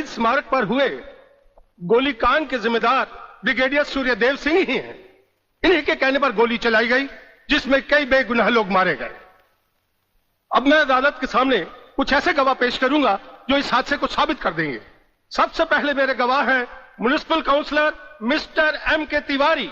शहीद स्मारक पर हुए गोलीकांड के जिम्मेदार ब्रिगेडियर सूर्यदेव सिंह ही हैं। इन्हीं के कहने पर गोली चलाई गई, जिसमें कई बेगुनाह लोग मारे गए। अब मैं अदालत के सामने कुछ ऐसे गवाह पेश करूंगा जो इस हादसे को साबित कर देंगे। सबसे पहले मेरे गवाह हैं municipal councillor mister M.K. Tiwari.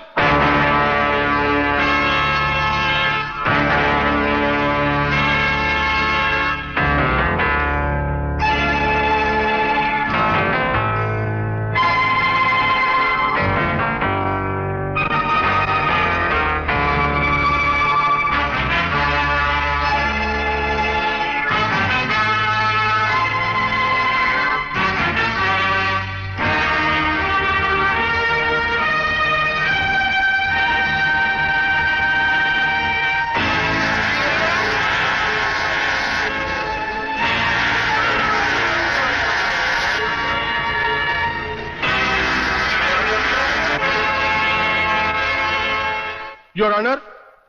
Your honour,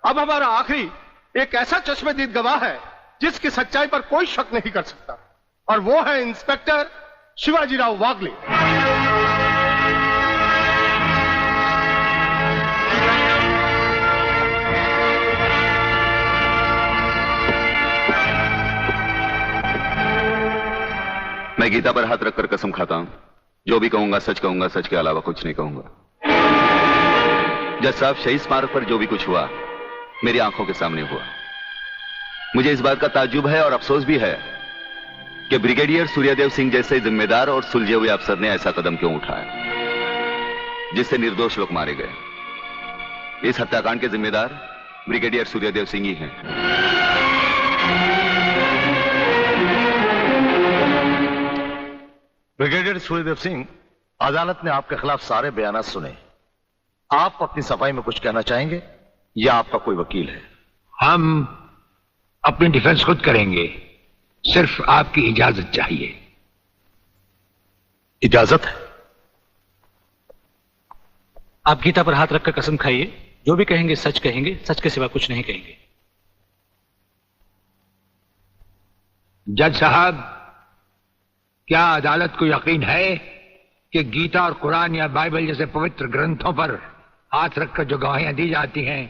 अब हमारा आखिरी एक ऐसा चश्मदीद गवाह है जिसकी सच्चाई पर कोई शक नहीं कर सकता, और वो है इंस्पेक्टर शिवाजीराव वागले। मैं गीता पर हाथ रखकर कसम खाता हूं, जो भी कहूंगा सच कहूंगा, सच के अलावा कुछ नहीं कहूंगा। जज साहब, शहीद स्मारक पर जो भी कुछ हुआ मेरी आंखों के सामने हुआ। मुझे इस बात का ताज्जुब है और अफसोस भी है कि ब्रिगेडियर सूर्यदेव सिंह जैसे जिम्मेदार और सुलझे हुए अफसर ने ऐसा कदम क्यों उठाया जिससे निर्दोष लोग मारे गए। इस हत्याकांड के जिम्मेदार ब्रिगेडियर सूर्यदेव सिंह ही हैं। ब्रिगेडियर सूर्यदेव सिंह, अदालत ने आपके खिलाफ सारे बयान सुने। आप अपनी सफाई में कुछ कहना चाहेंगे या आपका कोई वकील है? हम अपनी डिफेंस खुद करेंगे, सिर्फ आपकी इजाजत चाहिए। इजाजत है? आप गीता पर हाथ रखकर कसम खाइए, जो भी कहेंगे, सच के सिवा कुछ नहीं कहेंगे। जज साहब, क्या अदालत को यकीन है कि गीता और कुरान या बाइबल जैसे पवित्र ग्रंथों पर हाथ रखकर जो गवाहियां दी जाती हैं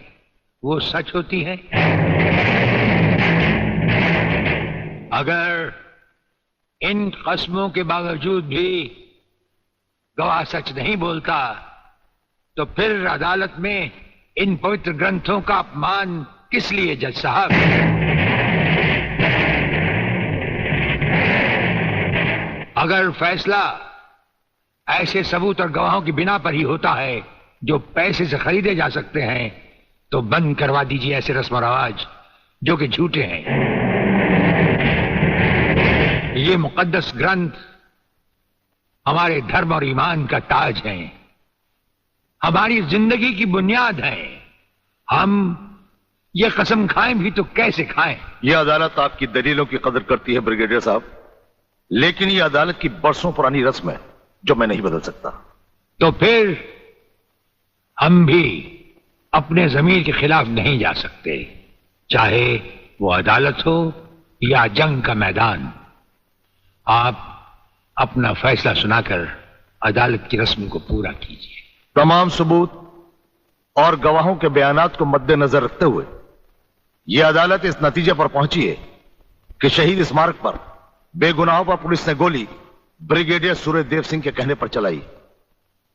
वो सच होती हैं? अगर इन कस्मों के बावजूद भी गवाह सच नहीं बोलता तो फिर अदालत में इन पवित्र ग्रंथों का अपमान किस लिए जज साहब? अगर फैसला ऐसे सबूत और गवाहों की बिना पर ही होता है जो पैसे से खरीदे जा सकते हैं, तो बंद करवा दीजिए ऐसे रस्म और रवाज जो कि झूठे हैं। ये मुकद्दस ग्रंथ हमारे धर्म और ईमान का ताज है, हमारी जिंदगी की बुनियाद है। हम ये कसम खाएं भी तो कैसे खाएं? यह अदालत आपकी दलीलों की कदर करती है ब्रिगेडियर साहब, लेकिन यह अदालत की बरसों पुरानी रस्म है जो मैं नहीं बदल सकता। तो फिर हम भी अपने ज़मीर के खिलाफ नहीं जा सकते, चाहे वो अदालत हो या जंग का मैदान। आप अपना फैसला सुनाकर अदालत की रस्म को पूरा कीजिए। तमाम सबूत और गवाहों के बयानात को मद्देनजर रखते हुए यह अदालत इस नतीजे पर पहुंची है कि शहीद स्मारक पर बेगुनाहों पर पुलिस ने गोली ब्रिगेडियर सूर्यदेव सिंह के कहने पर चलाई।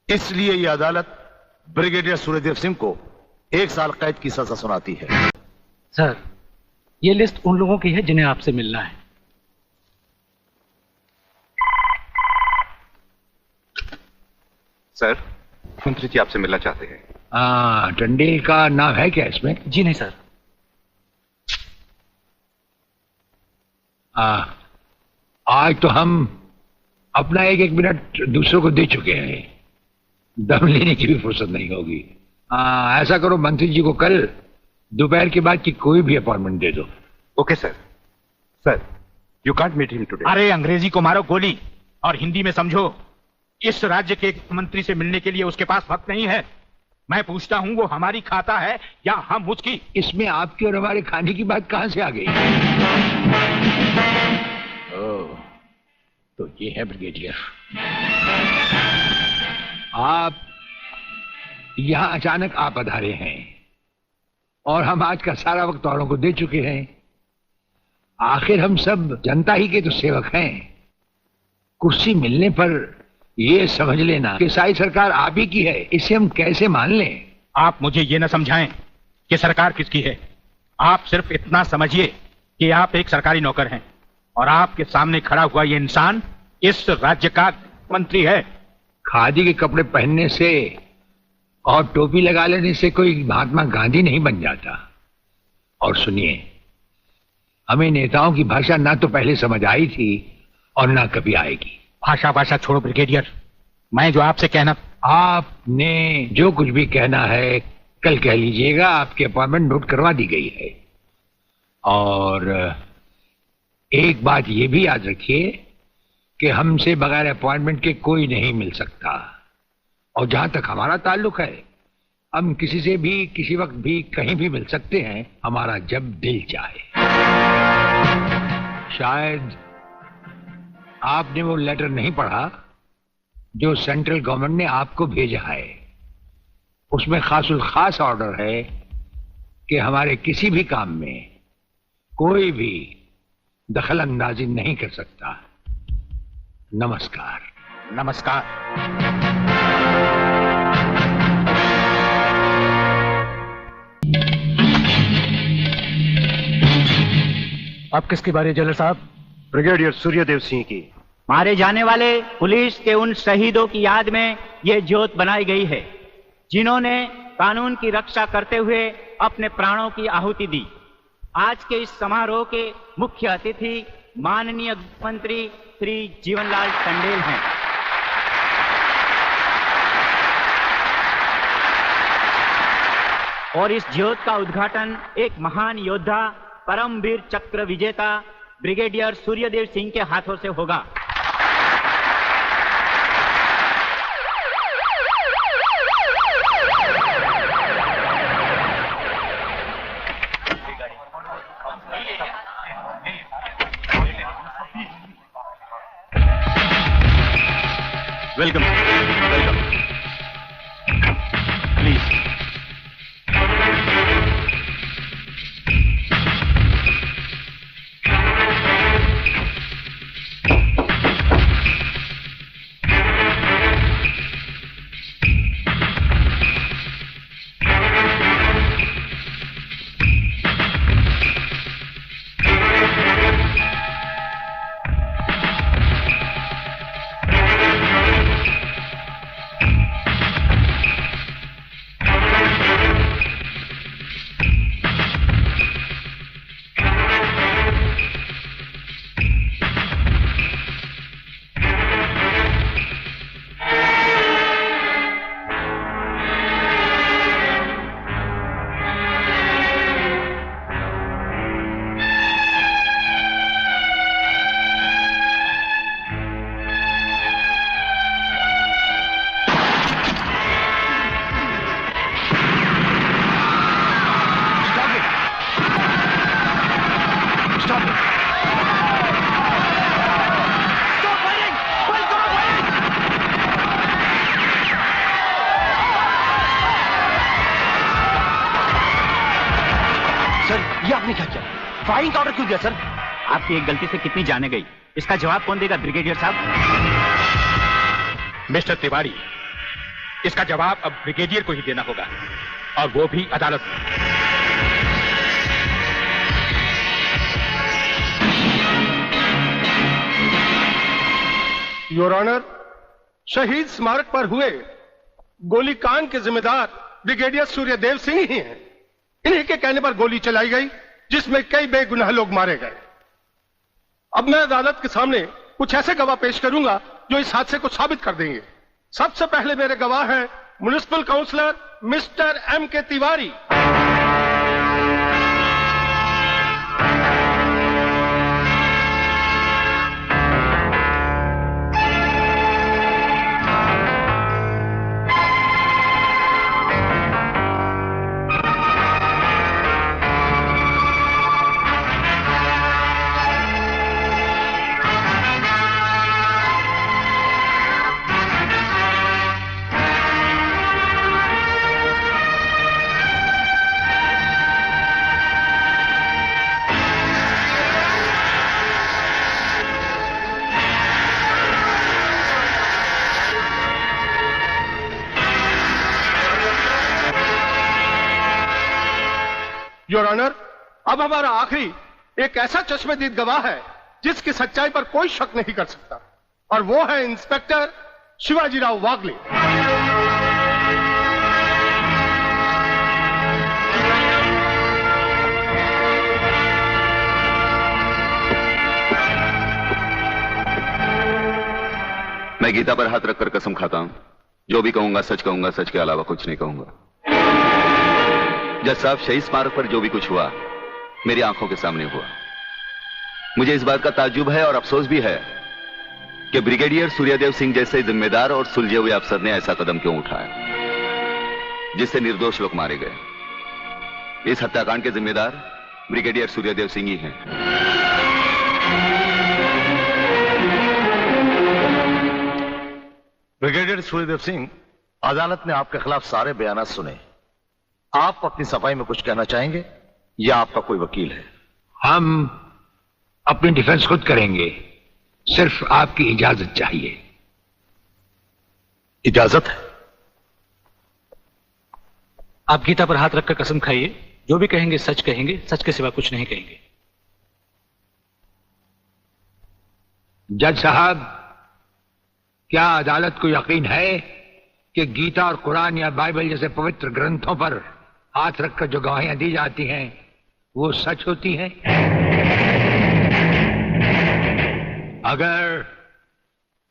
इसलिए यह अदालत ब्रिगेडियर सूर्यदेव सिंह को 1 साल कैद की सजा सुनाती है। सर, ये लिस्ट उन लोगों की है जिन्हें आपसे मिलना है। सर, मंत्री जी आपसे मिलना चाहते हैं। टंडे का नाम है क्या इसमें? जी नहीं सर। आज तो हम अपना एक मिनट दूसरों को दे चुके हैं, दम लेने की भी फुर्सत नहीं होगी। ऐसा करो, मंत्री जी को कल दोपहर के बाद की कोई भी अपॉइंटमेंट दे दो। Okay sir. Sir, you can't meet him today. अरे अंग्रेजी को मारो गोली और हिंदी में समझो। इस राज्य के मंत्री से मिलने के लिए उसके पास वक्त नहीं है। मैं पूछता हूं वो हमारी खाता है या हम उसकी? इसमें आपकी और हमारे खाने की बात कहां से आ गई? तो ये है ब्रिगेडियर। आप यहां अचानक आ पधारे हैं और हम आज का सारा वक्त औरों को दे चुके हैं। आखिर हम सब जनता ही के तो सेवक हैं। कुर्सी मिलने पर यह समझ लेना कि सारी सरकार आप ही की है, इसे हम कैसे मान लें? आप मुझे ये न समझाएं कि सरकार किसकी है। आप सिर्फ इतना समझिए कि आप एक सरकारी नौकर हैं और आपके सामने खड़ा हुआ ये इंसान इस राज्य का मंत्री है। खादी के कपड़े पहनने से और टोपी लगा लेने से कोई महात्मा गांधी नहीं बन जाता। और सुनिए, हमें नेताओं की भाषा ना तो पहले समझ आई थी और ना कभी आएगी। भाषा छोड़ो ब्रिगेडियर, मैं जो आपसे कहना। आपने जो कुछ भी कहना है कल कह लीजिएगा। आपकी अपॉइंटमेंट नोट करवा दी गई है। और एक बात ये भी याद रखिए कि हमसे बगैर अपॉइंटमेंट के कोई नहीं मिल सकता। और जहां तक हमारा ताल्लुक है, हम किसी से भी किसी वक्त भी कहीं भी मिल सकते हैं, हमारा जब दिल चाहे। शायद आपने वो लेटर नहीं पढ़ा जो सेंट्रल गवर्नमेंट ने आपको भेजा है। उसमें खासुल खास ऑर्डर है कि हमारे किसी भी काम में कोई भी दखल अंदाजी नहीं कर सकता। नमस्कार। नमस्कार। आप किसकी बारी है जनरल साहब? ब्रिगेडियर सूर्यदेव सिंह की। मारे जाने वाले पुलिस के उन शहीदों की याद में ये ज्योत बनाई गई है जिन्होंने कानून की रक्षा करते हुए अपने प्राणों की आहुति दी। आज के इस समारोह के मुख्य अतिथि माननीय मंत्री श्री जीवनलाल टंडेल हैं। और इस ज्योत का उद्घाटन एक महान योद्धा, परमवीर चक्र विजेता ब्रिगेडियर सूर्यदेव सिंह के हाथों से होगा। Welcome welcome. प्लीज। फायरिंग का ऑर्डर क्यों दिया सर? आपकी एक गलती से कितनी जाने गई, इसका जवाब कौन देगा ब्रिगेडियर साहब? मिस्टर तिवारी, इसका जवाब अब ब्रिगेडियर को ही देना होगा, और वो भी अदालत में। योर ऑनर, शहीद स्मारक पर हुए गोलीकांड के जिम्मेदार ब्रिगेडियर सूर्यदेव सिंह ही हैं। इन्हीं के कहने पर गोली चलाई गई जिसमें कई बेगुनाह लोग मारे गए। अब मैं अदालत के सामने कुछ ऐसे गवाह पेश करूंगा जो इस हादसे को साबित कर देंगे। सबसे पहले मेरे गवाह हैं municipal councillor mister M.K. Tiwari. Your honour, अब हमारा आखिरी एक ऐसा चश्मदीद गवाह है जिसकी सच्चाई पर कोई शक नहीं कर सकता, और वो है इंस्पेक्टर शिवाजीराव वागले। मैं गीता पर हाथ रखकर कसम खाता हूं, जो भी कहूंगा, सच के अलावा कुछ नहीं कहूंगा। जज साहब, शहीद स्मारक पर जो भी कुछ हुआ मेरी आंखों के सामने हुआ। मुझे इस बात का ताज्जुब है और अफसोस भी है कि ब्रिगेडियर सूर्यदेव सिंह जैसे जिम्मेदार और सुलझे हुए अफसर ने ऐसा कदम क्यों उठाया जिससे निर्दोष लोग मारे गए। इस हत्याकांड के जिम्मेदार ब्रिगेडियर सूर्यदेव सिंह ही हैं। ब्रिगेडियर सूर्यदेव सिंह, अदालत ने आपके खिलाफ सारे बयान सुने। आप अपनी सफाई में कुछ कहना चाहेंगे या आपका कोई वकील है? हम अपनी डिफेंस खुद करेंगे, सिर्फ आपकी इजाजत चाहिए। इजाजत है? आप गीता पर हाथ रखकर कसम खाइए, जो भी कहेंगे, सच के सिवा कुछ नहीं कहेंगे। जज साहब, क्या अदालत को यकीन है कि गीता और कुरान या बाइबल जैसे पवित्र ग्रंथों पर हाथ रखकर जो गवाहियां दी जाती हैं वो सच होती हैं? अगर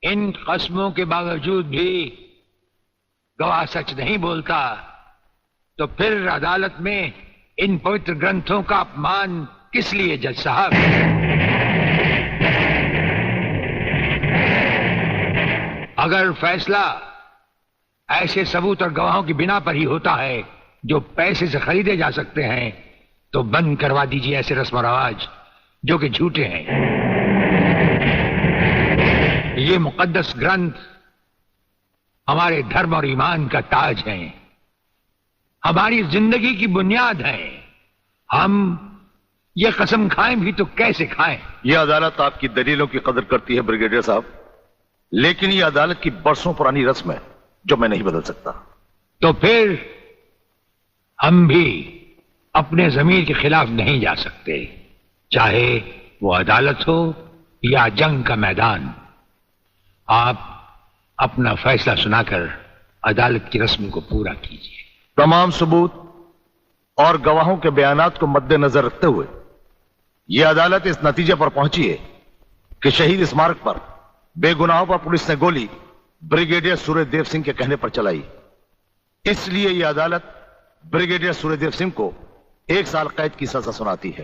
इन कस्मों के बावजूद भी गवाह सच नहीं बोलता तो फिर अदालत में इन पवित्र ग्रंथों का अपमान किस लिए जज साहब? अगर फैसला ऐसे सबूत और गवाहों की बिना पर ही होता है जो पैसे से खरीदे जा सकते हैं तो बंद करवा दीजिए ऐसे रस्म और रवाज जो कि झूठे हैं। ये मुकद्दस ग्रंथ हमारे धर्म और ईमान का ताज है, हमारी जिंदगी की बुनियाद है। हम ये कसम खाएं भी तो कैसे खाएं? यह अदालत आपकी दलीलों की कदर करती है ब्रिगेडियर साहब, लेकिन यह अदालत की बरसों पुरानी रस्म है जो मैं नहीं बदल सकता। तो फिर हम भी अपने जमीर के खिलाफ नहीं जा सकते, चाहे वो अदालत हो या जंग का मैदान। आप अपना फैसला सुनाकर अदालत की रस्म को पूरा कीजिए। तमाम सबूत और गवाहों के बयानात को मद्देनजर रखते हुए यह अदालत इस नतीजे पर पहुंची है कि शहीद स्मारक पर बेगुनाहों पर पुलिस ने गोली ब्रिगेडियर सूर्यदेव सिंह के कहने पर चलाई। इसलिए यह अदालत ब्रिगेडियर सूर्यदेव सिंह को 1 साल कैद की सजा सुनाती है।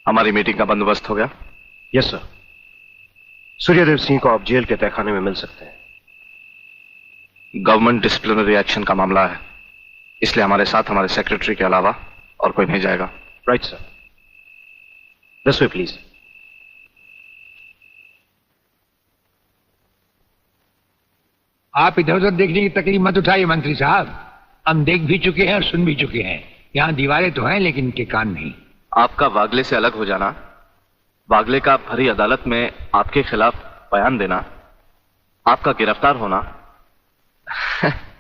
हमारी मीटिंग का बंदोबस्त हो गया? Yes sir. सूर्यदेव सिंह को आप जेल के तहखाने में मिल सकते हैं। गवर्नमेंट डिसिप्लिनरी एक्शन का मामला है, इसलिए हमारे साथ हमारे सेक्रेटरी के अलावा और कोई नहीं जाएगा। Right sir. This way please. आप इधर उधर देखने की तकलीफ मत उठाइए मंत्री साहब, हम देख भी चुके हैं और सुन भी चुके हैं। यहां दीवारें तो हैं लेकिन इनके कान नहीं। आपका वागले से अलग हो जाना, वागले का भरी अदालत में आपके खिलाफ बयान देना, आपका गिरफ्तार होना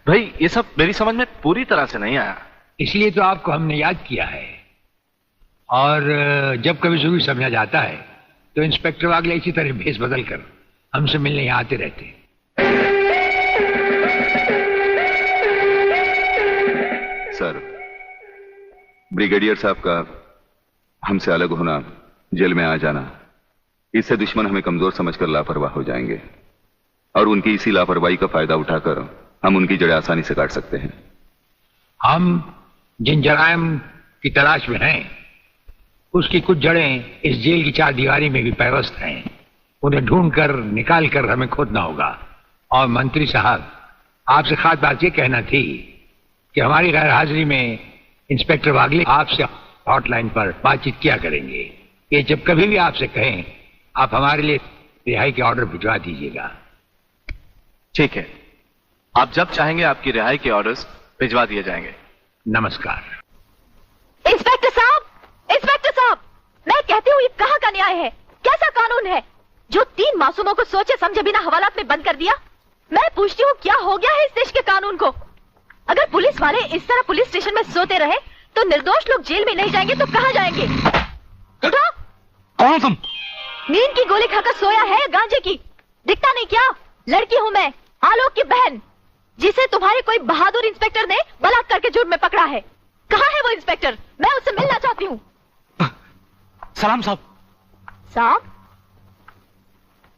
भाई ये सब मेरी समझ में पूरी तरह से नहीं आया। इसलिए तो आपको हमने याद किया है, और जब कभी सुबह समझा जाता है तो इंस्पेक्टर वागले इसी तरह भेस बदल कर हमसे मिलने यहाँ आते रहते। सर, ब्रिगेडियर साहब का हमसे अलग होना, जेल में आ जाना, इससे दुश्मन हमें कमजोर समझकर लापरवाह हो जाएंगे और उनकी इसी लापरवाही का फायदा उठाकर हम उनकी जड़ें आसानी से काट सकते हैं। हम जिन जराइम की तलाश में हैं, उसकी कुछ जड़ें इस जेल की चार दीवारी में भी पैवस्त हैं। उन्हें ढूंढकर निकाल कर हमें खोदना होगा। और मंत्री साहब, आपसे खास बात यह कहना थी कि हमारी गैर हाजिरी में इंस्पेक्टर वागले आपसे हॉटलाइन पर बातचीत किया करेंगे। ये जब कभी भी आपसे कहें, आप हमारे लिए रिहाई के ऑर्डर भिजवा दीजिएगा। ठीक है, आप जब चाहेंगे आपकी रिहाई के ऑर्डर्स भिजवा दिए जाएंगे। नमस्कार। इंस्पेक्टर साहब, मैं कहती हूँ ये कहाँ का न्याय है? कैसा कानून है जो 3 मासूमों को सोचे समझे बिना हवालात में बंद कर दिया? मैं पूछती हूँ, क्या हो गया है इस देश के कानून को? अगर पुलिस वाले इस तरह पुलिस स्टेशन में सोते रहे तो निर्दोष लोग जेल में नहीं जाएंगे तो कहाँ जाएंगे? उठो! कौन तुम? नींद की गोली खाकर सोया है या गांजे की? दिखता नहीं क्या? लड़की हूँ मैं, आलोक की बहन, जिसे तुम्हारे कोई बहादुर इंस्पेक्टर ने बलात्कार के जुर्म में पकड़ा है। कहाँ है वो इंस्पेक्टर? मैं उससे मिलना चाहती हूँ। सलाम साहब। साहब?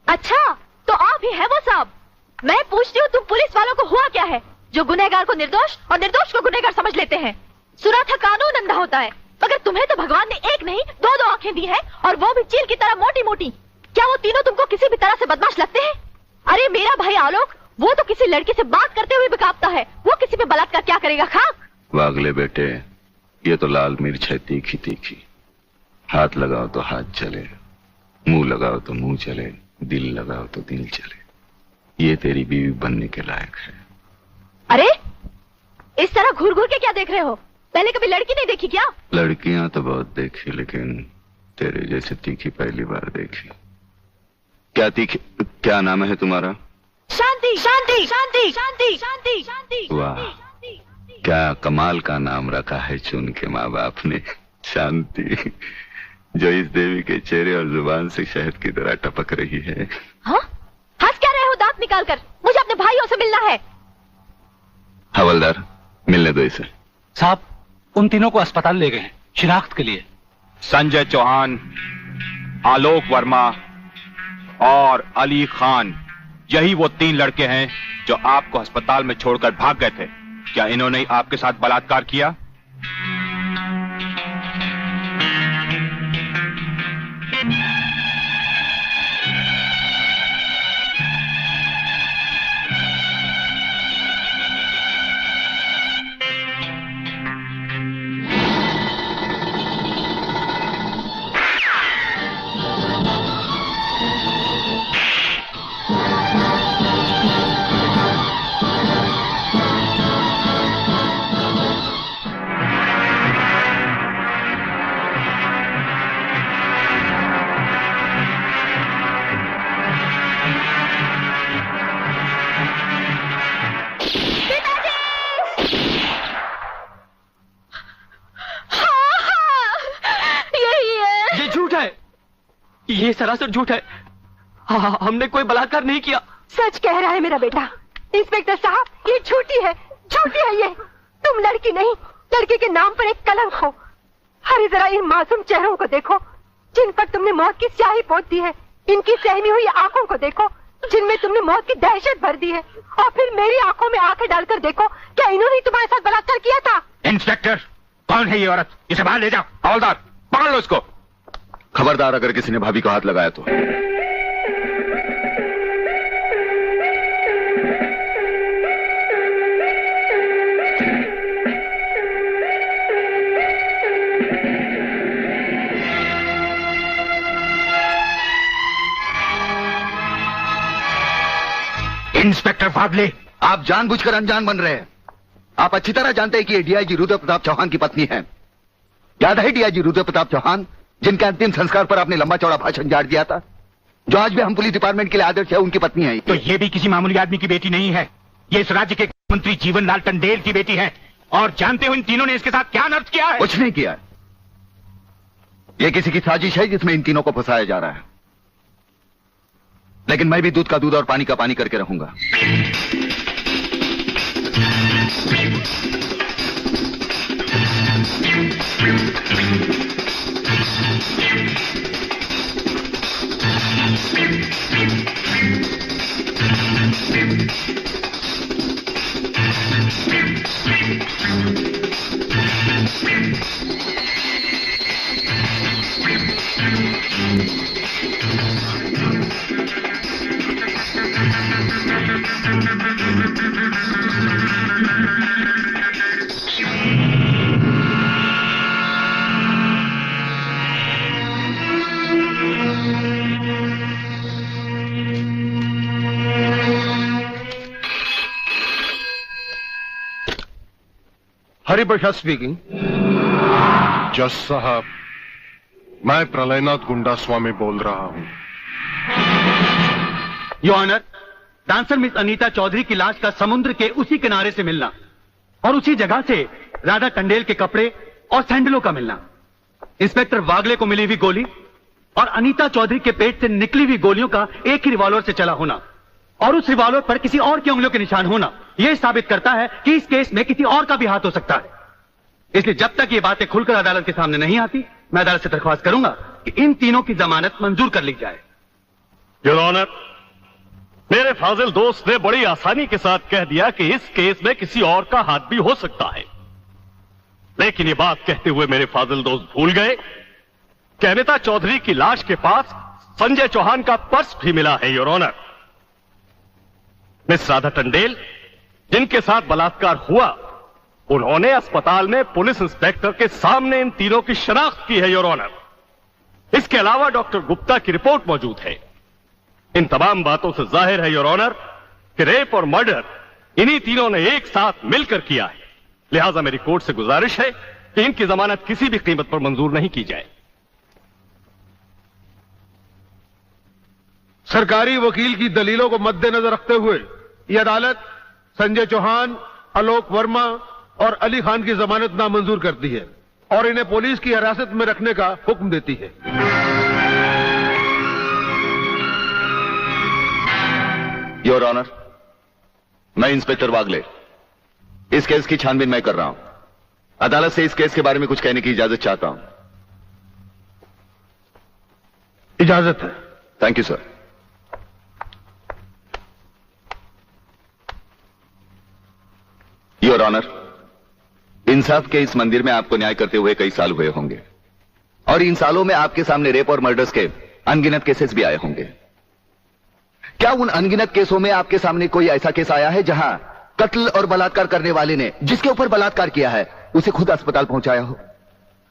अच्छा, तो आप ही है वो साहब। मैं पूछती हूँ, तुम पुलिस वालों को हुआ क्या है जो गुनहगार को निर्दोष और निर्दोष को गुनहगार समझ लेते हैं? सुना था कानून अंधा होता है, मगर तुम्हें तो भगवान ने एक नहीं 2-2 आंखें दी हैं, और वो भी चील की तरह मोटी मोटी। क्या वो तीनों तुमको किसी भी तरह से बदमाश लगते हैं? अरे मेरा भाई आलोक, वो तो किसी लड़की से बात करते हुए भी कांपता है। वो किसी पे बलात्कार क्या करेगा? खाक। वागले बेटे, ये तो लाल मिर्च है तीखी तीखी। हाथ लगाओ तो हाथ चले, मुंह लगाओ तो मुंह चले, दिल लगाओ तो दिल चले। ये तेरी बीवी बनने के लायक है। अरे इस तरह घूर घूर के क्या देख रहे हो? पहले कभी लड़की नहीं देखी क्या? लड़कियां तो बहुत देखी, लेकिन तेरे जैसे तीखी पहली बार देखी। क्या तीखी? क्या नाम है तुम्हारा? शांति शांति शांति शांति शांति शांति। वाह, क्या कमाल का नाम रखा है चुन के माँ बाप ने, शांति, जो इस देवी के चेहरे और जुबान से शहद की तरह टपक रही है। हाँ? हंस क्या रहे हो दांत निकाल कर? मुझे अपने भाइयों से मिलना है। हवलदार, मिलने दो इसे। साहब, उन तीनों को अस्पताल ले गए हैं शिनाख्त के लिए। संजय चौहान, आलोक वर्मा और अली खान, यही वो 3 लड़के हैं जो आपको अस्पताल में छोड़कर भाग गए थे। क्या इन्होंने आपके साथ बलात्कार किया? ये सरासर झूठ है। हमने कोई बलात्कार नहीं किया। सच कह रहा है मेरा बेटा। इंस्पेक्टर साहब, ये झूठी है ये। तुम लड़की नहीं, लड़के के नाम पर एक कलंक हो। अरे जरा इन मासूम चेहरों को देखो जिन पर तुमने मौत की स्याही पोत दी है। इनकी सहमी हुई आंखों को देखो जिनमें तुमने मौत की दहशत भर दी है। और फिर मेरी आंखों में आंखें डालकर देखो, क्या इन्होंने तुम्हारे साथ बलात्कार किया था? इंस्पेक्टर, कौन है ये औरत? इसे बाहर ले जाओ। हवलदार, पकड़ लो इसको। खबरदार, अगर किसी ने भाभी को हाथ लगाया तो। इंस्पेक्टर वागले, आप जानबूझकर अनजान बन रहे हैं। आप अच्छी तरह जानते हैं कि ये डीआईजी रुद्र प्रताप चौहान की पत्नी है। याद है डीआईजी रुद्र प्रताप चौहान, जिनके अंतिम संस्कार पर आपने लंबा चौड़ा भाषण झाड़ दिया था, जो आज भी हम पुलिस डिपार्टमेंट के लिए आदर्श है, उनकी पत्नी है। तो ये भी किसी मामूली आदमी की बेटी नहीं है। ये इस राज्य के मंत्री जीवनलाल टंडेल की बेटी है। और जानते हो इन तीनों ने इसके साथ क्या अनर्थ किया है? कुछ नहीं किया। ये किसी की साजिश है जिसमें इन तीनों को फंसाया जा रहा है। लेकिन मैं भी दूध का दूध और पानी का पानी करके रहूंगा। हरिप्रसाद स्पीकिंग। जज साहब, मैं प्रलयनाथ गुंडा स्वामी बोल रहा हूं। Your honour, dancer miss Anita Chaudhary की लाश का समुद्र के उसी किनारे से मिलना और उसी जगह से राधा टंडेल के कपड़े और सैंडलों का मिलना, इंस्पेक्टर वागले को मिली हुई गोली और अनीता चौधरी के पेट से निकली हुई गोलियों का एक ही रिवॉल्वर से चला होना और उस रिवॉल्वर पर किसी और की उंगलियों के निशान होना, यह साबित करता है कि इस केस में किसी और का भी हाथ हो सकता है। इसलिए जब तक ये बातें खुलकर अदालत के सामने नहीं आती, मैं अदालत से दरख्वास्त करूंगा कि इन तीनों की जमानत मंजूर कर ली जाए। योर ऑनर, मेरे फाजिल दोस्त ने बड़ी आसानी के साथ कह दिया कि इस केस में किसी और का हाथ भी हो सकता है, लेकिन ये बात कहते हुए मेरे फाजिल दोस्त भूल गए कि अनीता चौधरी की लाश के पास संजय चौहान का पर्स भी मिला है। Your honour, miss Radha Tandel जिनके साथ बलात्कार हुआ, उन्होंने अस्पताल में पुलिस इंस्पेक्टर के सामने इन तीनों की शनाख्त की है। योर ऑनर, इसके अलावा डॉक्टर गुप्ता की रिपोर्ट मौजूद है। इन तमाम बातों से जाहिर है योर ऑनर कि रेप और मर्डर इन्हीं तीनों ने एक साथ मिलकर किया है। लिहाजा मेरी कोर्ट से गुजारिश है कि इनकी जमानत किसी भी कीमत पर मंजूर नहीं की जाए। सरकारी वकील की दलीलों को मद्देनजर रखते हुए यह अदालत संजय चौहान, आलोक वर्मा और अली खान की जमानत नामंजूर करती है और इन्हें पुलिस की हिरासत में रखने का हुक्म देती है। योर ऑनर, मैं इंस्पेक्टर वागले इस केस की छानबीन मैं कर रहा हूं। अदालत से इस केस के बारे में कुछ कहने की इजाजत चाहता हूं। इजाजत है। Thank you sir. Your honour, इंसाफ के इस मंदिर में आपको न्याय करते हुए कई साल हुए होंगे और इन सालों में आपके सामने रेप और मर्डर्स के अनगिनत केसेस भी आए होंगे। क्या उन अनगिनत केसों में आपके सामने कोई ऐसा केस आया है जहां कत्ल और बलात्कार करने वाले ने जिसके ऊपर बलात्कार किया है उसे खुद अस्पताल पहुंचाया हो?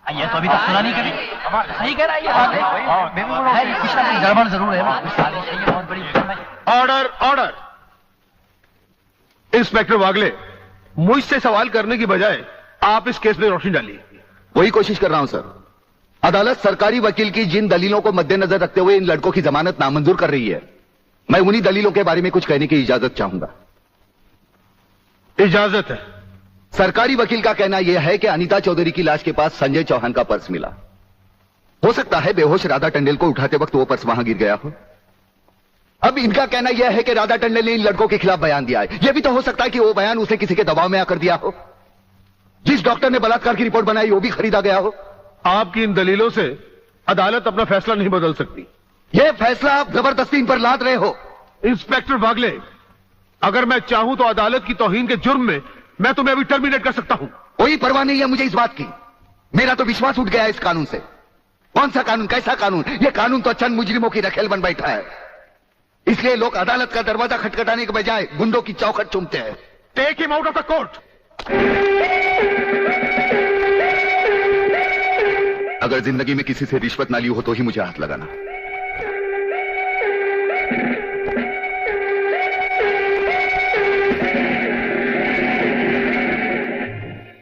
ये तो अभी तक सुना नहीं कभी। सही कह रहा है ये बात है, गड़बड़ जरूर है। बहुत बड़ी ऑर्डर, ऑर्डर। इंस्पेक्टर वागले, मुझसे सवाल करने की बजाय आप इस केस में रोशनी डालिए। वही कोशिश कर रहा हूं सर। अदालत सरकारी वकील की जिन दलीलों को मद्देनजर रखते हुए इन लड़कों की जमानत नामंजूर कर रही है, मैं उन्हीं दलीलों के बारे में कुछ कहने की इजाजत चाहूंगा। इजाजत है। सरकारी वकील का कहना यह है कि अनीता चौधरी की लाश के पास संजय चौहान का पर्स मिला। हो सकता है बेहोश राधा टंडेल को उठाते वक्त वो पर्स वहां गिर गया हो। अब इनका कहना यह है कि राधा टंडेल ने इन लड़कों के खिलाफ बयान दिया है। यह भी तो हो सकता है कि वो बयान उसे किसी के दबाव में आकर दिया हो। जिस डॉक्टर ने बलात्कार की रिपोर्ट बनाई वो भी खरीदा गया हो। आपकी इन दलीलों से अदालत अपना फैसला नहीं बदल सकती। यह फैसला आप जबरदस्ती इन पर लाद रहे हो। इंस्पेक्टर वागले, अगर मैं चाहूं तो अदालत की तौहीन के जुर्म में मैं तुम्हें अभी टर्मिनेट कर सकता हूं। कोई परवाह नहीं है मुझे इस बात की। मेरा तो विश्वास उठ गया इस कानून से। कौन सा कानून, कैसा कानून? यह कानून तो चंद मुजरिमों की रखेल बन बैठा है। इसलिए लोग अदालत का दरवाजा खटखटाने के बजाय गुंडों की चौखट चूमते हैं। Take him out of the court. अगर जिंदगी में किसी से रिश्वत ना ली हो तो ही मुझे हाथ लगाना।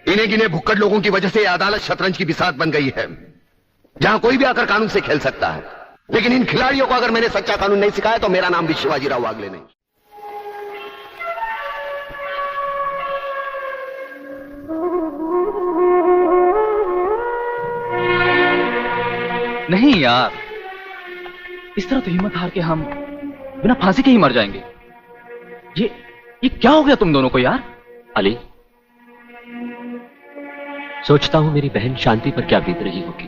इन्हें गिने भुक्कड़ लोगों की वजह से यह अदालत शतरंज की बिसात बन गई है, जहां कोई भी आकर कानून से खेल सकता है। लेकिन इन खिलाड़ियों को अगर मैंने सच्चा कानून नहीं सिखाया तो मेरा नाम भी शिवाजी राव वागले नहीं। नहीं यार, इस तरह तो हिम्मत हार के हम बिना फांसी के ही मर जाएंगे। ये क्या हो गया तुम दोनों को यार? अली, सोचता हूं मेरी बहन शांति पर क्या बीत रही होगी।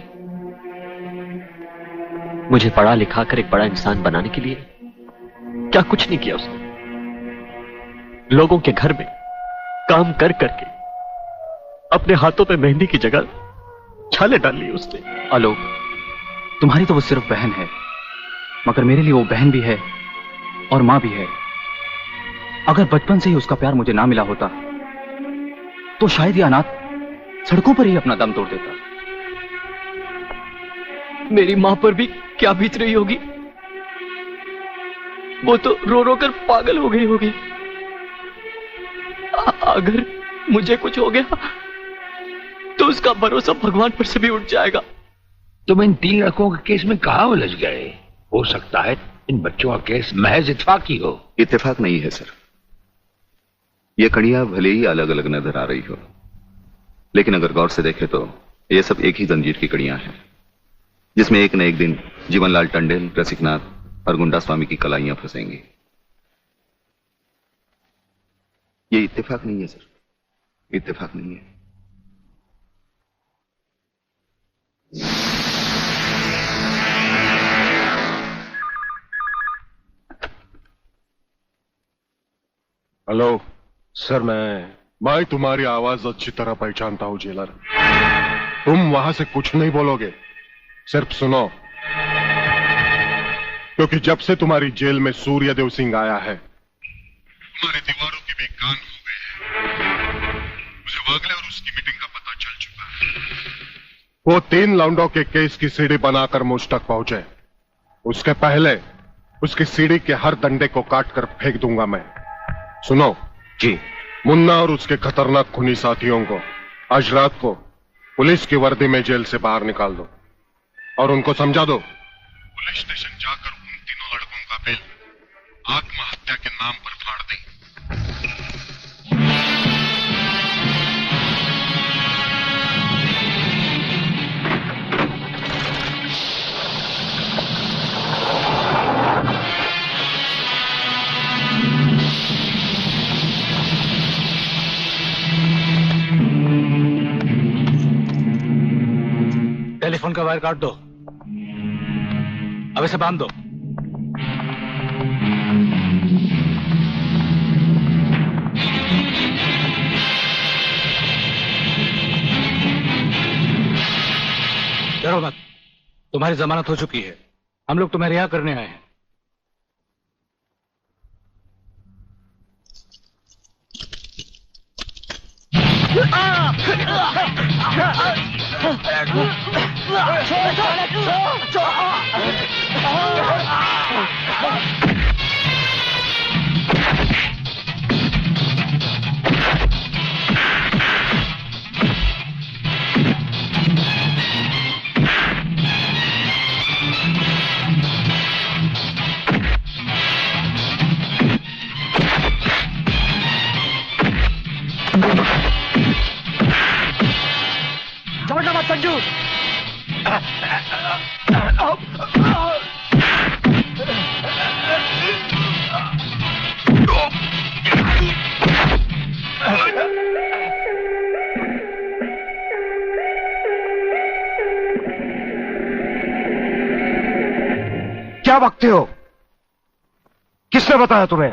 मुझे पढ़ा लिखा कर एक बड़ा इंसान बनाने के लिए क्या कुछ नहीं किया उसने। लोगों के घर में काम कर करके अपने हाथों पे मेहंदी की जगह छाले डाल ली उसने। आलोक, तुम्हारी तो वो सिर्फ बहन है, मगर मेरे लिए वो बहन भी है और मां भी है। अगर बचपन से ही उसका प्यार मुझे ना मिला होता तो शायद ये अनाथ सड़कों पर ही अपना दम तोड़ देता। मेरी मां पर भी क्या बीत रही होगी। वो तो रो रो कर पागल हो गई होगी। अगर मुझे कुछ हो गया तो उसका भरोसा भगवान पर से भी उठ जाएगा। तुम इन 3 लड़कों के केस में कहां उलझ गए? हो सकता है इन बच्चों का केस महज इत्तेफाकी हो। इत्तेफाक नहीं है सर। ये कड़ियां भले ही अलग अलग नजर आ रही हो, लेकिन अगर गौर से देखें तो ये सब एक ही जंजीर की कड़ियां हैं, जिसमें एक न एक दिन जीवनलाल टंडेल, रसिकनाथ और गुंडा स्वामी की कलाइयां फंसेंगी। ये इत्तेफाक नहीं है सर, इत्तेफाक नहीं है। हेलो सर, मैं तुम्हारी आवाज अच्छी तरह पहचानता हूं जेलर। तुम वहां से कुछ नहीं बोलोगे, सिर्फ सुनो, क्योंकि जब से तुम्हारी जेल में सूर्यदेव सिंह आया है तुम्हारी दीवारों के भी कान हो गए हैं। मुझे वागले और उसकी मीटिंग का पता चल चुका है। वो 3 लौंडों के केस की सीढ़ी बनाकर मुझ तक पहुंचे, उसके पहले उसकी सीढ़ी के हर डंडे को काट कर फेंक दूंगा मैं। सुनो जी, मुन्ना और उसके खतरनाक खूनी साथियों को आज रात को पुलिस की वर्दी में जेल से बाहर निकाल दो और उनको समझा दो पुलिस स्टेशन जाकर उन तीनों लड़कों का बिल आत्महत्या के नाम पर फाड़ दें। टेलीफोन का वायर काट दो, अब इसे बांध दो। डरो मत, तुम्हारी जमानत हो चुकी है। हम लोग तुम्हें रिहा करने आए हैं। छोड़ना मत संजू। क्या बकते हो? किसने बताया तुम्हें?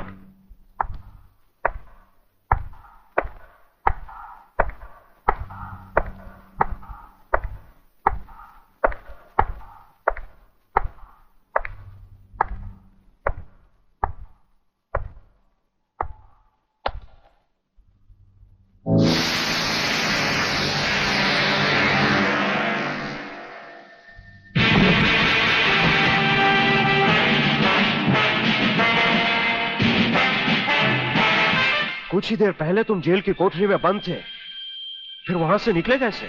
कुछ ही देर पहले तुम जेल की कोठरी में बंद थे, फिर वहां से निकले कैसे?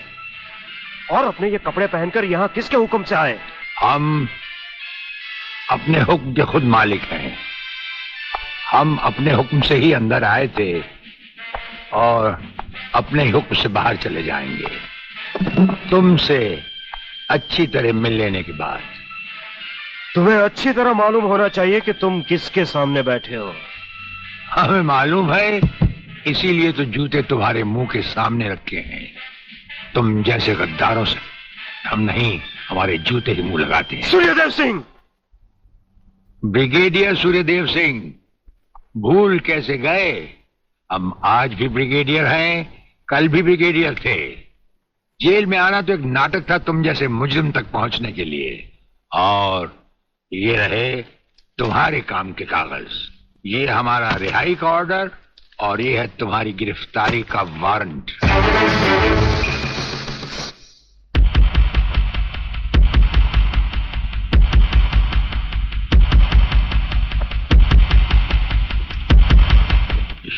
और अपने ये कपड़े पहनकर यहां किसके हुक्म से आए? हम अपने हुक्म के खुद मालिक हैं। हम अपने हुक्म से ही अंदर आए थे और अपने ही हुक्म से बाहर चले जाएंगे। तुमसे अच्छी तरह मिल लेने के बाद। तुम्हें अच्छी तरह मालूम होना चाहिए कि तुम किसके सामने बैठे हो। हमें मालूम है, इसीलिए तो जूते तुम्हारे मुंह के सामने रखे हैं। तुम जैसे गद्दारों से हम नहीं, हमारे जूते ही मुंह लगाते हैं। सूर्यदेव सिंह, ब्रिगेडियर सूर्यदेव सिंह, भूल कैसे गए? हम आज भी ब्रिगेडियर हैं, कल भी ब्रिगेडियर थे। जेल में आना तो एक नाटक था तुम जैसे मुजरिम तक पहुंचने के लिए, और ये रहे तुम्हारे काम के कागज। ये हमारा रिहाई का ऑर्डर और ये है तुम्हारी गिरफ्तारी का वारंट।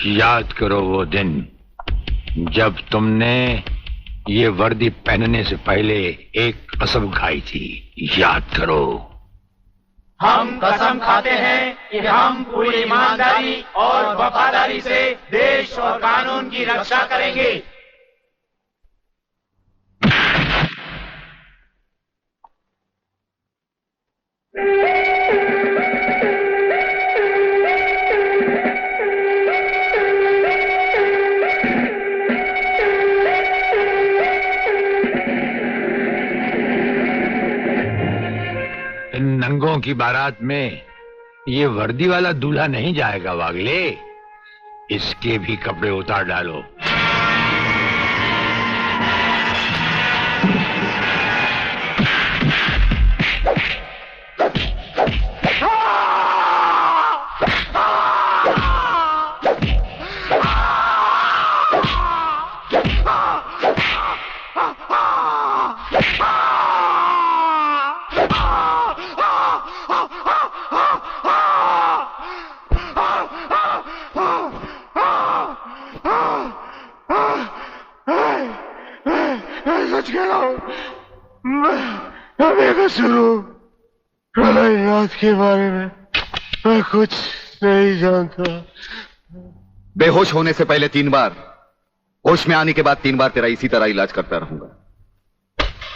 याद करो वो दिन जब तुमने ये वर्दी पहनने से पहले एक कसम खाई थी। याद करो। हम कसम खाते हैं कि हम पूरी ईमानदारी और वफादारी से देश और कानून की रक्षा करेंगे। इन नंगों की बारात में ये वर्दी वाला दूल्हा नहीं जाएगा वागले। इसके भी कपड़े उतार डालो। सच कह रहा हूं, मैं बेकसूर हूं। प्रलयनाथ के बारे में मैं कुछ नहीं जानता। बेहोश होने से पहले 3 बार, होश में आने के बाद 3 बार तेरा इसी तरह इलाज करता रहूंगा।